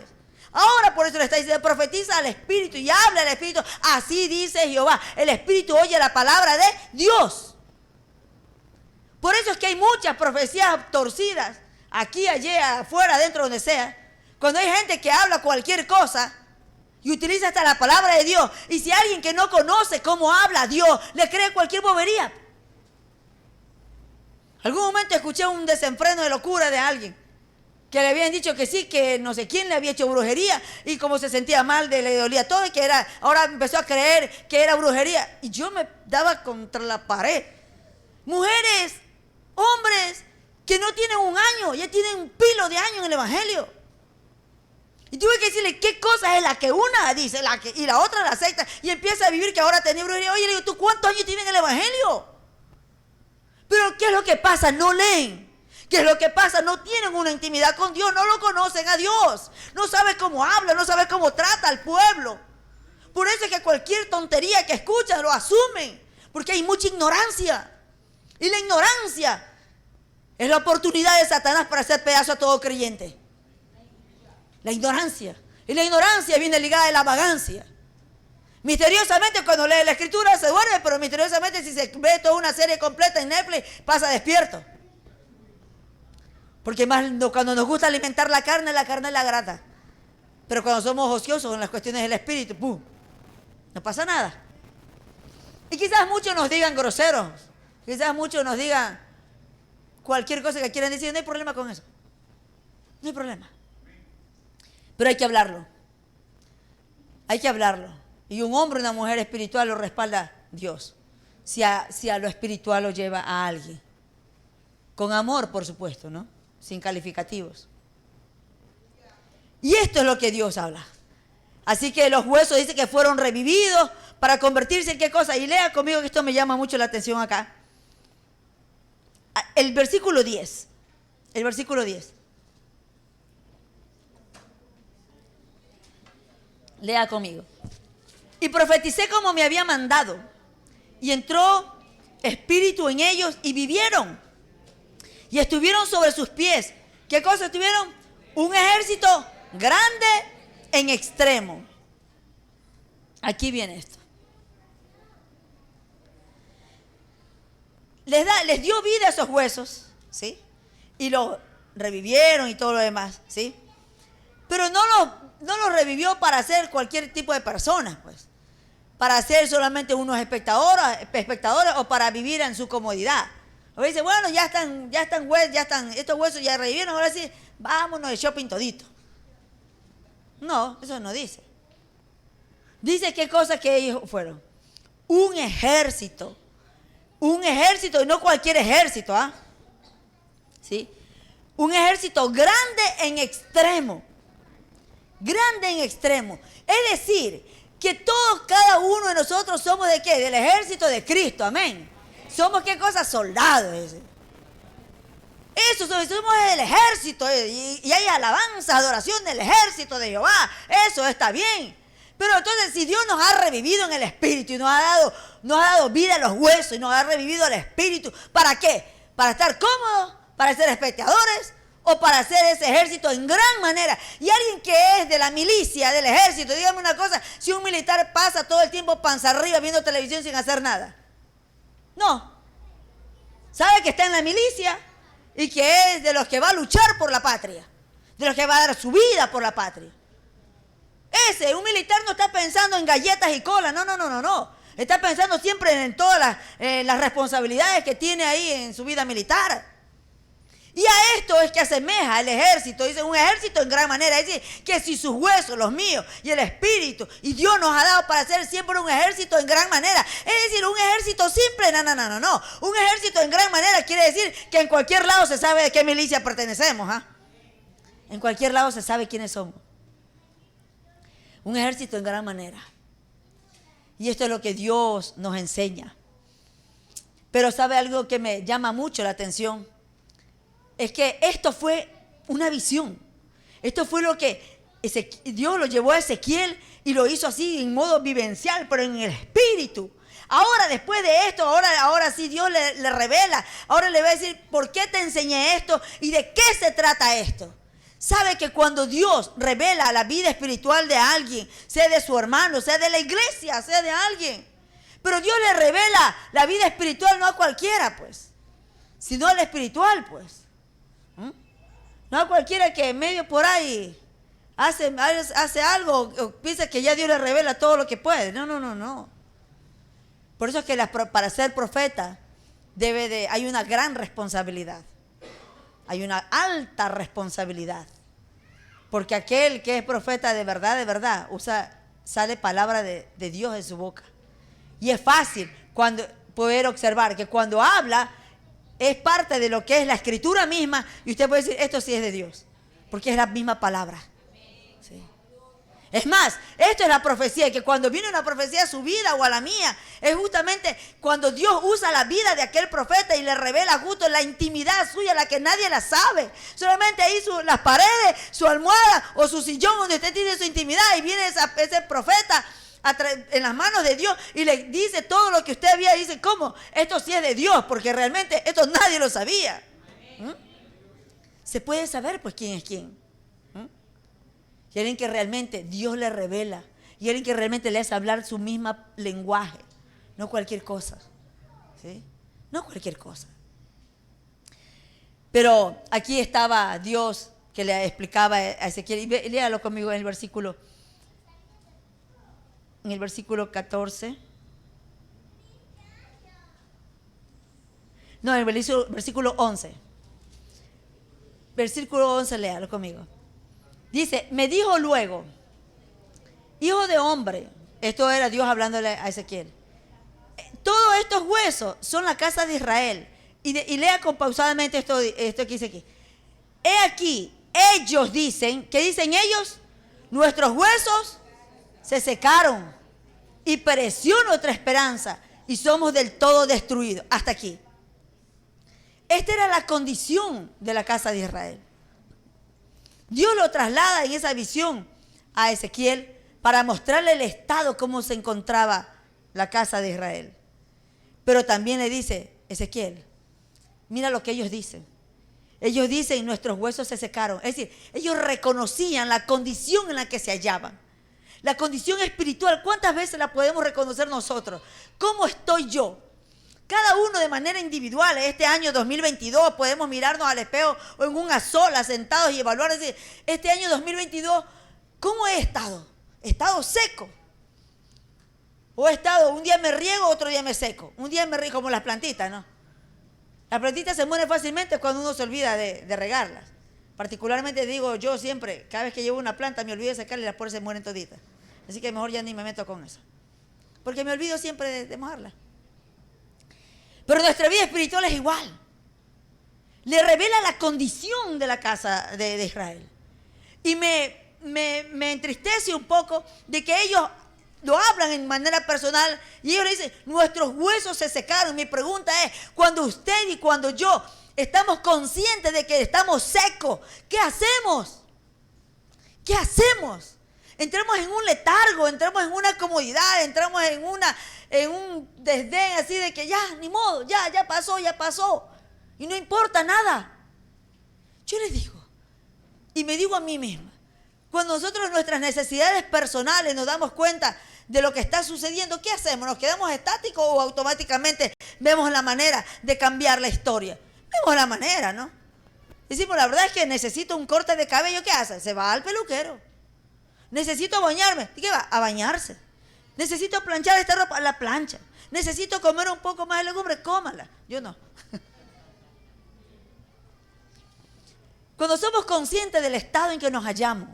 Ahora por eso le está diciendo, profetiza al Espíritu y habla al Espíritu. Así dice Jehová. El Espíritu oye la palabra de Dios. Por eso es que hay muchas profecías torcidas, aquí, allá, afuera, dentro, donde sea. Cuando hay gente que habla cualquier cosa y utiliza hasta la palabra de Dios. Y si alguien que no conoce cómo habla Dios, le cree cualquier bobería. Algún momento escuché un desenfreno de locura de alguien, que le habían dicho que sí, que no sé quién le había hecho brujería, y como se sentía mal, le dolía todo, y que ahora empezó a creer que era brujería. Y yo me daba contra la pared. Mujeres, hombres que no tienen un año, ya tienen un pilo de años en el Evangelio. Y tuve que decirle qué cosa es la que una dice y la otra la acepta y empieza a vivir que ahora tenía brujería. Oye, le digo, ¿tú cuántos años tienes en el Evangelio? Pero ¿qué es lo que pasa? No leen. ¿Qué es lo que pasa? No tienen una intimidad con Dios, no lo conocen a Dios. No sabe cómo habla, no sabe cómo trata al pueblo. Por eso es que cualquier tontería que escuchan lo asumen, porque hay mucha ignorancia. Y la ignorancia es la oportunidad de Satanás para hacer pedazo a todo creyente. La ignorancia. Y la ignorancia viene ligada a la vagancia. Misteriosamente cuando lee la escritura se duerme, pero misteriosamente si se ve toda una serie completa en Netflix pasa despierto. Porque más cuando nos gusta alimentar la carne es la grata. Pero cuando somos ociosos en las cuestiones del espíritu, ¡pum!, no pasa nada. Y quizás muchos nos digan groseros. Quizás muchos nos digan cualquier cosa que quieran decir. No hay problema con eso. No hay problema. Pero hay que hablarlo. Hay que hablarlo. Y un hombre o una mujer espiritual lo respalda Dios. Si a lo espiritual lo lleva a alguien. Con amor, por supuesto, ¿no? Sin calificativos. Y esto es lo que Dios habla. Así que los huesos dice que fueron revividos para convertirse en qué cosa. Y lea conmigo que esto me llama mucho la atención acá. El versículo 10. El versículo 10. Lea conmigo. Y profeticé como me había mandado. Y entró espíritu en ellos y vivieron. Y estuvieron sobre sus pies. ¿Qué cosa tuvieron? Un ejército grande en extremo. Aquí viene esto. Les dio vida a esos huesos, ¿sí? Y los revivieron y todo lo demás, ¿sí? Pero no los revivió para ser cualquier tipo de personas, pues. Para ser solamente unos espectadores o para vivir en su comodidad. O dice, bueno, estos huesos ya revivieron, ahora sí, vámonos de shopping todito. No, eso no dice. Dice qué cosa que ellos fueron. Un ejército. Un ejército, y no cualquier ejército, ¿ah? ¿Sí? Un ejército grande en extremo. Grande en extremo. Es decir, que todos, cada uno de nosotros somos ¿de qué? Del ejército de Cristo, amén. Somos qué cosa, soldados. Eso, somos el ejército. Y hay alabanza, adoración del ejército de Jehová. Eso está bien. Pero entonces, si Dios nos ha revivido en el espíritu y nos ha dado vida a los huesos y nos ha revivido el espíritu, ¿para qué? ¿Para estar cómodos? ¿Para ser espectadores? ¿O para hacer ese ejército en gran manera? Y alguien que es de la milicia, del ejército, dígame una cosa, si un militar pasa todo el tiempo panza arriba viendo televisión sin hacer nada. No. Sabe que está en la milicia y que es de los que va a luchar por la patria, de los que va a dar su vida por la patria. Un militar no está pensando en galletas y cola, no. Está pensando siempre en todas las responsabilidades que tiene ahí en su vida militar. Y a esto es que asemeja el ejército, dice un ejército en gran manera. Es decir, que si sus huesos, los míos y el espíritu, y Dios nos ha dado para ser siempre un ejército en gran manera. Es decir, un ejército simple, no. Un ejército en gran manera quiere decir que en cualquier lado se sabe de qué milicia pertenecemos, ¿ah? En cualquier lado se sabe quiénes somos. Un ejército en gran manera. Y esto es lo que Dios nos enseña. Pero ¿sabe algo que me llama mucho la atención? Es que esto fue una visión. Esto fue lo que Dios lo llevó a Ezequiel y lo hizo así en modo vivencial, pero en el espíritu. Ahora, después de esto, ahora sí Dios le revela. Ahora le va a decir, ¿por qué te enseñé esto? ¿Y de qué se trata esto? Sabe que cuando Dios revela la vida espiritual de alguien, sea de su hermano, sea de la iglesia, sea de alguien, pero Dios le revela la vida espiritual no a cualquiera, pues, sino al espiritual, pues. No a cualquiera que medio por ahí hace algo o piensa que ya Dios le revela todo lo que puede. No. Por eso es que para ser profeta hay una gran responsabilidad. Hay una alta responsabilidad. Porque aquel que es profeta de verdad, sale palabra de Dios de su boca. Y es fácil poder observar que cuando habla es parte de lo que es la escritura misma y usted puede decir, esto sí es de Dios. Porque es la misma palabra. ¿Sí? Es más, esto es la profecía, que cuando viene una profecía a su vida o a la mía, es justamente cuando Dios usa la vida de aquel profeta y le revela justo la intimidad suya, la que nadie la sabe. Solamente ahí las paredes, su almohada o su sillón donde usted tiene su intimidad y viene ese profeta en las manos de Dios y le dice todo lo que usted había, dice, ¿cómo? Esto sí es de Dios, porque realmente esto nadie lo sabía. Se puede saber pues quién es quién. Y alguien que realmente Dios le revela. Y alguien que realmente le hace hablar su mismo lenguaje. No cualquier cosa. ¿Sí? No cualquier cosa. Pero aquí estaba Dios que le explicaba a Ezequiel. Y léalo conmigo en el versículo 14. No, en el versículo 11. Versículo 11, léalo conmigo. Dice, me dijo luego, hijo de hombre, esto era Dios hablándole a Ezequiel, todos estos huesos son la casa de Israel. Y lea pausadamente esto que dice aquí. He aquí, ellos dicen, ¿qué dicen ellos? Nuestros huesos se secaron y pereció nuestra esperanza y somos del todo destruidos. Hasta aquí. Esta era la condición de la casa de Israel. Dios lo traslada en esa visión a Ezequiel para mostrarle el estado cómo se encontraba la casa de Israel. Pero también le dice, Ezequiel, mira lo que ellos dicen. Ellos dicen, nuestros huesos se secaron. Es decir, ellos reconocían la condición en la que se hallaban. La condición espiritual, ¿cuántas veces la podemos reconocer nosotros? ¿Cómo estoy yo? Cada uno de manera individual. Este año 2022 podemos mirarnos al espejo o en una sola, sentados y evaluar. Es decir, este año 2022, ¿cómo he estado? ¿He estado seco? ¿O he estado, un día me riego, otro día me seco? Un día me riego como las plantitas, ¿no? Las plantitas se mueren fácilmente cuando uno se olvida de regarlas. Particularmente digo yo siempre, cada vez que llevo una planta me olvido de secarla y las pobres se mueren toditas. Así que mejor ya ni me meto con eso. Porque me olvido siempre de mojarla. Pero nuestra vida espiritual es igual. Le revela la condición de la casa de Israel. Y me entristece un poco de que ellos lo hablan en manera personal y ellos le dicen, nuestros huesos se secaron. Mi pregunta es, cuando usted y cuando yo estamos conscientes de que estamos secos, ¿qué hacemos? ¿Qué hacemos? Entramos en un letargo, entramos en una comodidad, entramos en un desdén así de que ya, ni modo, ya pasó. Y no importa nada. Yo les digo, y me digo a mí misma, cuando nosotros nuestras necesidades personales nos damos cuenta de lo que está sucediendo, ¿qué hacemos? ¿Nos quedamos estáticos o automáticamente vemos la manera de cambiar la historia? Vemos la manera, ¿no? Decimos, la verdad es que necesito un corte de cabello, ¿qué hace? Se va al peluquero. Necesito bañarme, ¿y qué va? A bañarse. Necesito planchar esta ropa, la plancha. Necesito comer un poco más de legumbre, cómala. Yo no. Cuando somos conscientes del estado en que nos hallamos,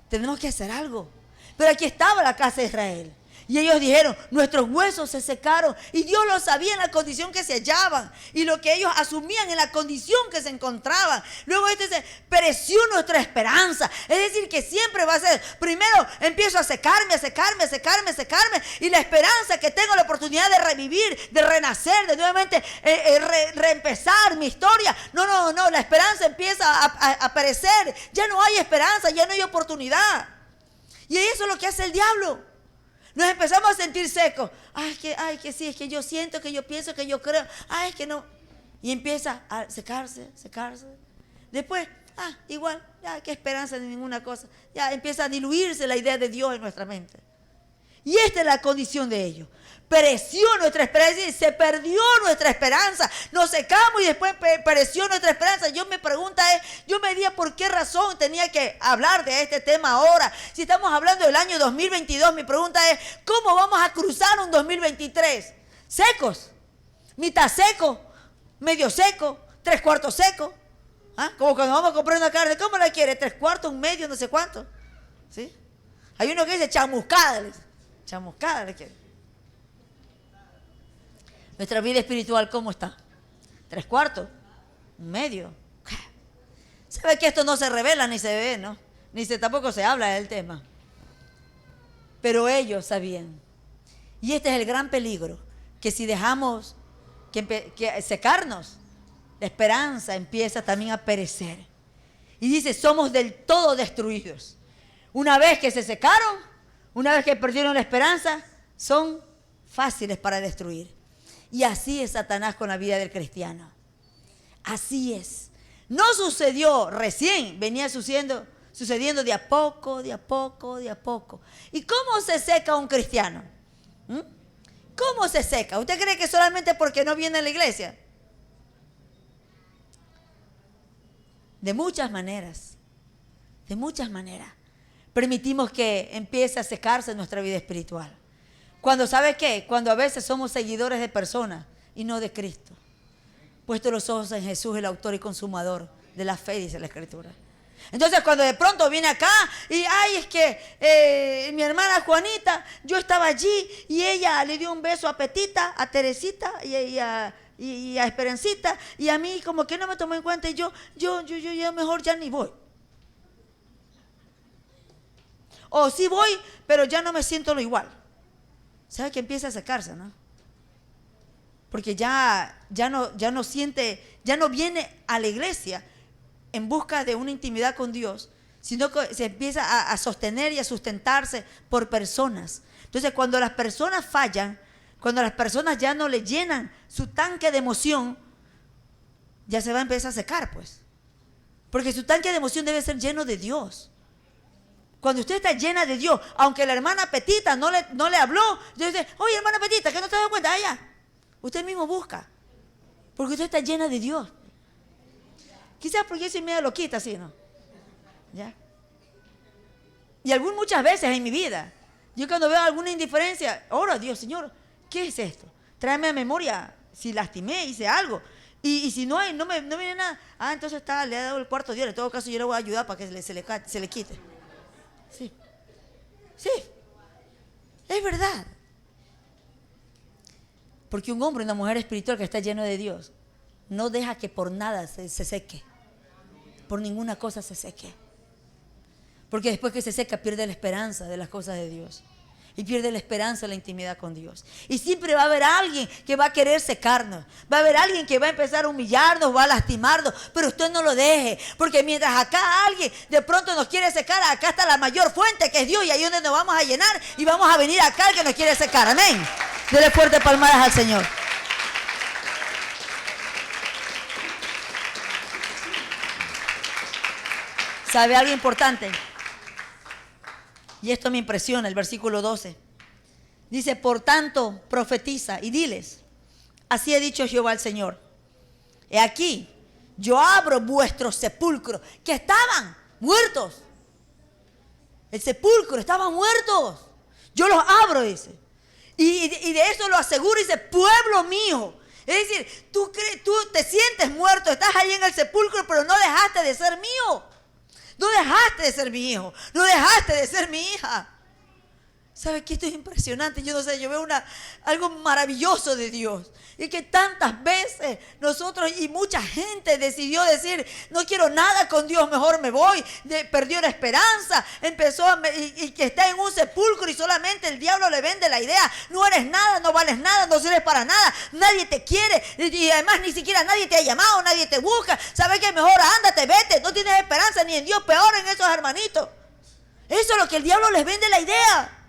tenemos que hacer algo. Pero aquí estaba la casa de Israel. Y ellos dijeron, nuestros huesos se secaron. Y Dios lo sabía en la condición que se hallaban. Y lo que ellos asumían en la condición que se encontraban. Luego dice, pereció nuestra esperanza. Es decir, que siempre va a ser, primero empiezo a secarme. Y la esperanza que tengo, la oportunidad de revivir, de renacer, de nuevamente reempezar mi historia. No, la esperanza empieza a perecer. Ya no hay esperanza, ya no hay oportunidad. Y eso es lo que hace el diablo. Nos empezamos a sentir secos. Ay, que sí, es que yo siento, que yo pienso, que yo creo. Ay, es que no. Y empieza a secarse. Después, igual, ya, qué esperanza de ninguna cosa. Ya empieza a diluirse la idea de Dios en nuestra mente. Y esta es la condición de ellos. Pereció nuestra esperanza, se perdió nuestra esperanza. Nos secamos y después pereció nuestra esperanza. Yo me decía por qué razón tenía que hablar de este tema ahora. Si estamos hablando del año 2022, mi pregunta es, ¿cómo vamos a cruzar un 2023? ¿Secos? ¿Mitad seco? ¿Medio seco? ¿3/4 seco? Como cuando vamos a comprar una carne, ¿cómo la quiere? ¿3/4, un medio, no sé cuánto? ¿Sí? Hay uno que dice chamuscada. Chamuscada le quiere. Nuestra vida espiritual, ¿cómo está? ¿3/4? ¿Un medio? ¿Sabe que esto no se revela ni se ve, no? Tampoco se habla del tema. Pero ellos sabían. Y este es el gran peligro, que si dejamos que secarnos, la esperanza empieza también a perecer. Y dice, somos del todo destruidos. Una vez que se secaron, una vez que perdieron la esperanza, son fáciles para destruir. Y así es Satanás con la vida del cristiano. Así es. No sucedió recién, venía sucediendo de a poco. ¿Y cómo se seca un cristiano? ¿Cómo se seca? ¿Usted cree que solamente porque no viene a la iglesia? De muchas maneras. Permitimos que empiece a secarse nuestra vida espiritual. Cuando, ¿sabe qué? Cuando a veces somos seguidores de personas y no de Cristo. Puesto los ojos en Jesús, el autor y consumador de la fe, dice la Escritura. Entonces cuando de pronto viene acá y es que mi hermana Juanita, yo estaba allí y ella le dio un beso a Petita, a Teresita y a Esperancita, y a mí como que no me tomó en cuenta y yo mejor ya ni voy. O sí voy, pero ya no me siento lo igual. ¿Sabe que empieza a secarse, no? Porque ya no viene a la iglesia en busca de una intimidad con Dios, sino que se empieza a sostener y a sustentarse por personas. Entonces, cuando las personas fallan, cuando las personas ya no le llenan su tanque de emoción, ya se va a empezar a secar, pues. Porque su tanque de emoción debe ser lleno de Dios. Cuando usted está llena de Dios, aunque la hermana Petita no le habló, usted dice, oye, hermana Petita, ¿que no te das cuenta? Ya. Usted mismo busca. Porque usted está llena de Dios. Quizás porque yo soy medio loquita, ¿sí, no? ¿Ya? Y muchas veces en mi vida, yo cuando veo alguna indiferencia, oro a Dios, Señor, ¿qué es esto? Tráeme a memoria si lastimé, hice algo. Y si no hay, no viene nada. Entonces le ha dado el cuarto Dios. En todo caso yo le voy a ayudar para que se le quite. Sí. Sí. Es verdad. Porque un hombre y una mujer espiritual que está lleno de Dios no deja que por nada se seque. Por ninguna cosa se seque. Porque después que se seca pierde la esperanza de las cosas de Dios. Y pierde la esperanza de la intimidad con Dios. Y siempre va a haber alguien que va a querer secarnos. Va a haber alguien que va a empezar a humillarnos, va a lastimarnos. Pero usted no lo deje. Porque mientras acá alguien de pronto nos quiere secar, acá está la mayor fuente que es Dios. Y ahí es donde nos vamos a llenar. Y vamos a venir acá el que nos quiere secar. Amén. Dele fuerte palmadas al Señor. ¿Sabe algo importante? Y esto me impresiona, el versículo 12. Dice, por tanto, profetiza y diles, así ha dicho Jehová el Señor. He aquí, yo abro vuestros sepulcros, que estaban muertos. El sepulcro, estaban muertos. Yo los abro, dice. Y de eso lo aseguro, dice, pueblo mío. Es decir, tú te sientes muerto, estás ahí en el sepulcro, pero no dejaste de ser mío. No dejaste de ser mi hijo, no dejaste de ser mi hija. ¿Sabe qué? Esto es impresionante. Yo no sé, yo veo algo maravilloso de Dios. Y que tantas veces nosotros y mucha gente decidió decir, no quiero nada con Dios, mejor me voy. Perdió la esperanza, y que está en un sepulcro y solamente el diablo le vende la idea. No eres nada, no vales nada, no sirves para nada, nadie te quiere. Y además ni siquiera nadie te ha llamado, nadie te busca. ¿Sabes qué? Mejor ándate, vete, no tienes esperanza ni en Dios, peor en esos hermanitos. Eso es lo que el diablo les vende la idea.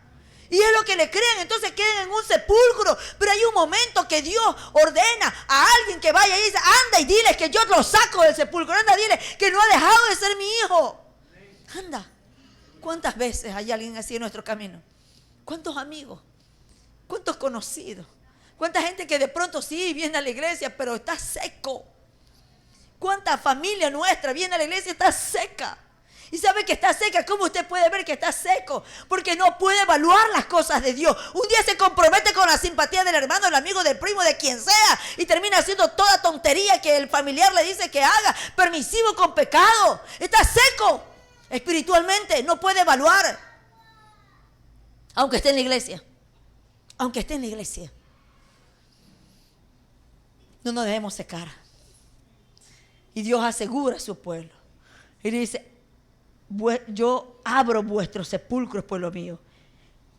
Y es lo que le creen, entonces quedan en un sepulcro. Pero hay un momento que Dios ordena a alguien que vaya y dice, anda y diles que yo lo saco del sepulcro. Anda, dile que no ha dejado de ser mi hijo. Anda. ¿Cuántas veces hay alguien así en nuestro camino? ¿Cuántos amigos? ¿Cuántos conocidos? ¿Cuánta gente que de pronto sí viene a la iglesia pero está seco? ¿Cuánta familia nuestra viene a la iglesia y está seca? Y sabe que está seca. ¿Cómo usted puede ver que está seco? Porque no puede evaluar las cosas de Dios. Un día se compromete con la simpatía del hermano, del amigo, del primo, de quien sea, y termina haciendo toda tontería que el familiar le dice que haga, permisivo con pecado. Está seco espiritualmente, no puede evaluar. Aunque esté en la iglesia. Aunque esté en la iglesia. No nos dejemos secar. Y Dios asegura a su pueblo. Y dice, yo abro vuestros sepulcros, pueblo mío,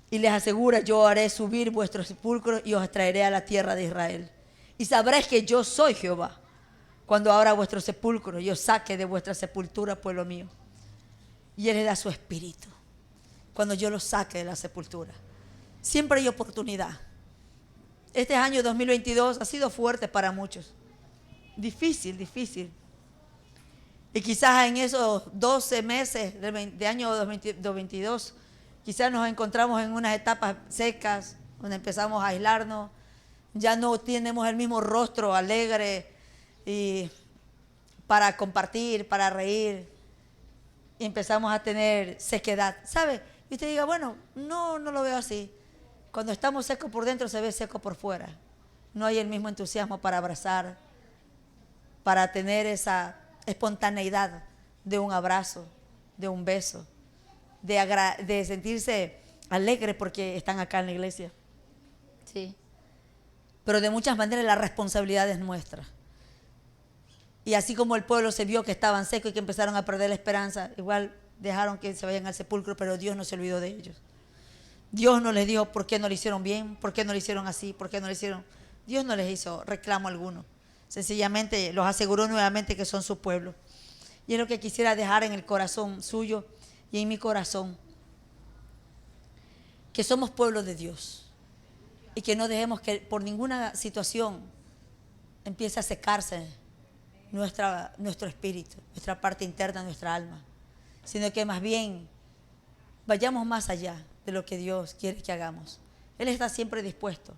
y les asegura, yo haré subir vuestros sepulcros y os traeré a la tierra de Israel. Y sabréis que yo soy Jehová, cuando abra vuestros sepulcros y os saque de vuestra sepultura, pueblo mío. Y Él le da su espíritu, cuando yo los saque de la sepultura. Siempre hay oportunidad. Este año 2022 ha sido fuerte para muchos. Difícil. Y quizás en esos 12 meses de año 2022, quizás nos encontramos en unas etapas secas, donde empezamos a aislarnos, ya no tenemos el mismo rostro alegre y para compartir, para reír, y empezamos a tener sequedad, ¿sabe? Y usted diga, bueno, no lo veo así. Cuando estamos secos por dentro se ve seco por fuera. No hay el mismo entusiasmo para abrazar, para tener esa espontaneidad de un abrazo, de un beso, de sentirse alegre porque están acá en la iglesia. Sí. Pero de muchas maneras la responsabilidad es nuestra. Y así como el pueblo se vio que estaban secos y que empezaron a perder la esperanza, igual dejaron que se vayan al sepulcro, pero Dios no se olvidó de ellos. Dios no les dijo por qué no lo hicieron bien, por qué no lo hicieron así, por qué no lo hicieron. Dios no les hizo reclamo alguno. Sencillamente los aseguró nuevamente que son su pueblo. Y es lo que quisiera dejar en el corazón suyo y en mi corazón. Que somos pueblo de Dios. Y que no dejemos que por ninguna situación empiece a secarse nuestro espíritu, nuestra parte interna, nuestra alma. Sino que más bien vayamos más allá de lo que Dios quiere que hagamos. Él está siempre dispuesto.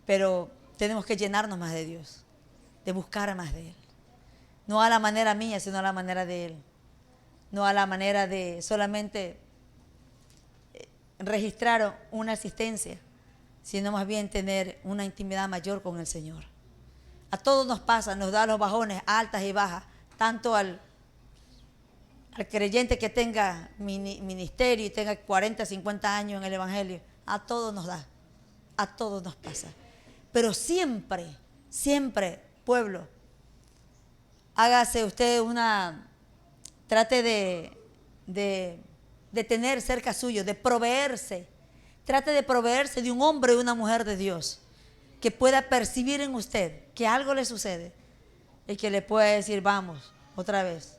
Pero tenemos que llenarnos más de Dios, de buscar más de Él. No a la manera mía, sino a la manera de Él. No a la manera de solamente registrar una asistencia, sino más bien tener una intimidad mayor con el Señor. A todos nos pasa, nos da los bajones altas y bajas, tanto al creyente que tenga ministerio y tenga 40, 50 años en el Evangelio, a todos nos da, a todos nos pasa. Pero siempre, siempre, pueblo, hágase usted trate de tener cerca suyo, de proveerse, trate de proveerse de un hombre y una mujer de Dios que pueda percibir en usted que algo le sucede y que le pueda decir, vamos, otra vez,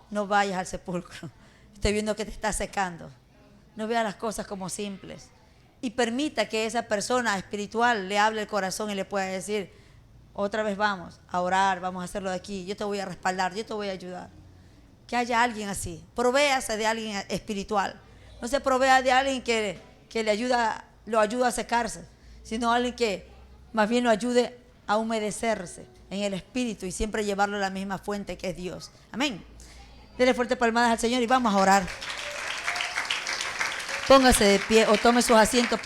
no vayas al sepulcro, estoy viendo que te está secando, no vea las cosas como simples. Y permita que esa persona espiritual le hable el corazón y le pueda decir, otra vez vamos a orar, vamos a hacerlo de aquí, yo te voy a respaldar, yo te voy a ayudar. Que haya alguien así, provéase de alguien espiritual. No se provea de alguien que lo ayuda a secarse, sino alguien que más bien lo ayude a humedecerse en el espíritu y siempre llevarlo a la misma fuente que es Dios. Amén. Dele fuerte palmadas al Señor y vamos a orar. Póngase de pie o tome sus asientos